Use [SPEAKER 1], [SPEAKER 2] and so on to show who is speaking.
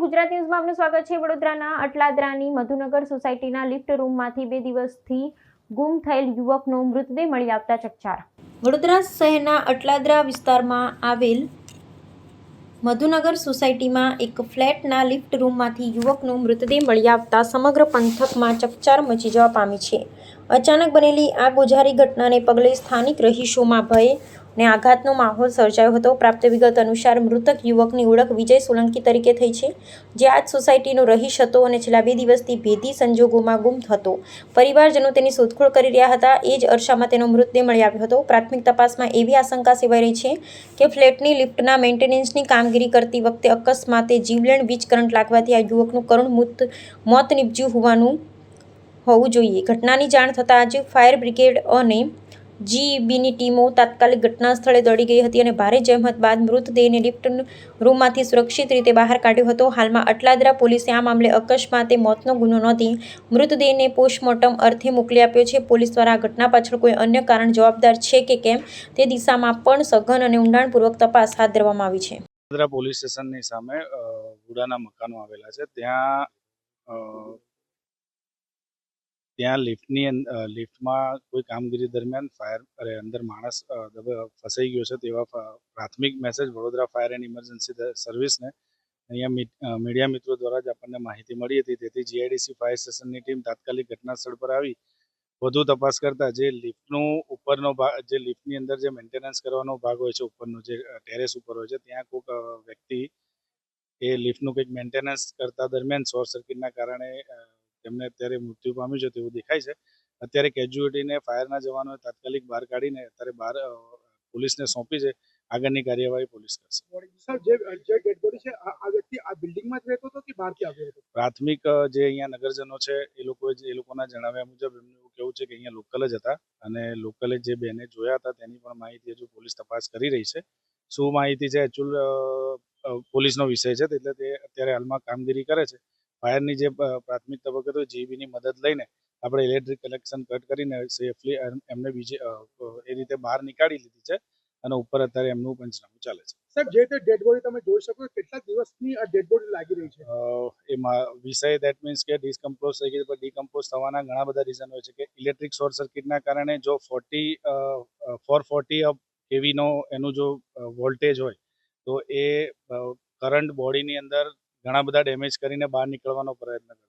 [SPEAKER 1] ગુજરાત ન્યૂઝમાં આપનું સ્વાગત છે। વડોદરાના અટલાદરાની મધુનગર સોસાયટીના લિફ્ટ રૂમમાંથી 2 દિવસથી ગુમ થયેલ યુવકનો મૃતદેહ મળી આવતા ચકચાર। વડોદરા શહેરના અટલાદરા વિસ્તારમાં આવેલ મધુનગર સોસાયટીમાં એક ફ્લેટના લિફ્ટ રૂમમાંથી યુવકનો મૃતદેહ મળી આવતા સમગ્ર પંથકમાં ચકચાર મચી જવા પામી છે। અચાનક બનેલી આ ગોઝારી ઘટનાને પગલે સ્થાનિક રહીશોમાં ભય અને આઘાતનો માહોલ સર્જાયો હતો। પ્રાપ્ત વિગત અનુસાર મૃતક યુવકની ઓળખ વિજય સોલંકી તરીકે થઈ છે, જે આ જ સોસાયટીનો રહીશ હતો અને છેલ્લા 2 દિવસથી ભેદી સંજોગોમાં ગુમ હતો। પરિવારજનો તેની શોધખોળ કરી રહ્યા હતા। એ જ અરસામાં તેનો મૃતદેહ મળી આવ્યો હતો। પ્રાથમિક તપાસમાં એવી આશંકા સેવાઈ રહી છે કે ફ્લેટની લિફ્ટના મેન્ટેનન્સની કામગીરી કરતી વખતે અકસ્માતે જીવલેણ વીજ કરંટ લાગવાથી આ યુવકનું કરુણ મોત નીપજ્યું હોવું જોઈએ। ઘટનાની જાણ થતાં જ ફાયર બ્રિગેડ અને જીઈબીની ટીમો તાત્કાલિક ઘટના સ્થળે દોડી ગઈ હતી અને ભારે જહેમત બાદ મૃતદેહને લિફ્ટ રૂમમાંથી સુરક્ષિત રીતે બહાર કાઢ્યો હતો। હાલમાં અટલાદરા પોલીસે આ મામલે અકસ્માતે મોતનો ગુનો નોંધી મૃતદેહને પોસ્ટમોર્ટમ અર્થે મોકલી આપ્યો છે। પોલીસ દ્વારા આ ઘટના પાછળ કોઈ અન્ય કારણ જવાબદાર છે કે કેમ તે દિશામાં પણ સઘન અને ઊંડાણપૂર્વક તપાસ હાથ ધરવામાં આવી છે।
[SPEAKER 2] અટલાદરા પોલીસ સ્ટેશનની સામે વુડાના મકાનો આવેલા છે। ત્યાં લિફ્ટમાં કોઈ કામગીરી દરમિયાન અંદર માણસ ફસાઈ ગયો છે તેવા પ્રાથમિક message Vadodara fire and emergency સર્વિસને અહીંયા મીડિયા મિત્રો દ્વારા જ આપણને માહિતી મળી હતી। તેથી જીઆઈડીસી ફાયર સ્ટેશનની ટીમ તાત્કાલિક ઘટના સ્થળ પર આવી વધુ તપાસ કરતા જે લિફ્ટનું ઉપરનો ભાગ, જે લિફ્ટની અંદર જે મેન્ટેનન્સ કરવાનો ભાગ હોય છે, ઉપરનો જે ટેરેસ ઉપર હોય છે, ત્યાં કોઈક વ્યક્તિ એ લિફ્ટનું કંઈક મેન્ટેનન્સ કરતા દરમિયાન શોર્ટ સર્કિટના કારણે તેમને અત્યારે મૃત્યુ પામ્યું છે તેવું દેખાય છે। અત્યારે કેજ્યુઅલિટીને ફાયરના જવાનોએ તાત્કાલિક બહાર કાઢીને અત્યારે પોલીસને સોંપી છે। આગળની કાર્યવાહી પોલીસ કરશે। પ્રાથમિક જે અહીંયા નગરજનો છે એ લોકોના જણાવ્યા મુજબ એમનું એવું કહેવું છે કે અહીંયા લોકલ જ હતા અને લોકલે જે બેને જોયા હતા તેની પણ માહિતી હજુ પોલીસ તપાસ કરી રહી છે। શું માહિતી છે પોલીસનો વિષય છે, એટલે તે અત્યારે હાલમાં કામગીરી કરે છે। ફાયરની જે પ્રાથમિક તબક્કે તો જીબીની મદદ લઈને આપણે ઇલેક્ટ્રિક કનેક્શન કટ કરીને સેફલી એમને એ રીતે બહાર નીકાળી લીધી છે અને ઉપર અત્યારે એમનું પંચનામું ચાલે છે।
[SPEAKER 3] સાહેબ, જે તે ડેડ બોડી તમે જોઈ શકો કેટલા દિવસની આ ડેડ બોડી લાગી રહી છે?
[SPEAKER 2] એમાં વિષય દેટ મીન્સ કે ડિસ્કમ્પોઝ થઈ ગઈ, પણ ડિકમ્પોઝ થવાના ઘણા બધા રીઝન હોય છે કે ઇલેક્ટ્રિક શોર્ટ સર્કિટના કારણે જો 440 કેવીનો એનું જો વોલ્ટેજ હોય તો એ કરંટ બોડીની અંદર ઘણા બધા ડેમેજ કરીને બહાર નીકળવાનો પ્રયત્ન કરતો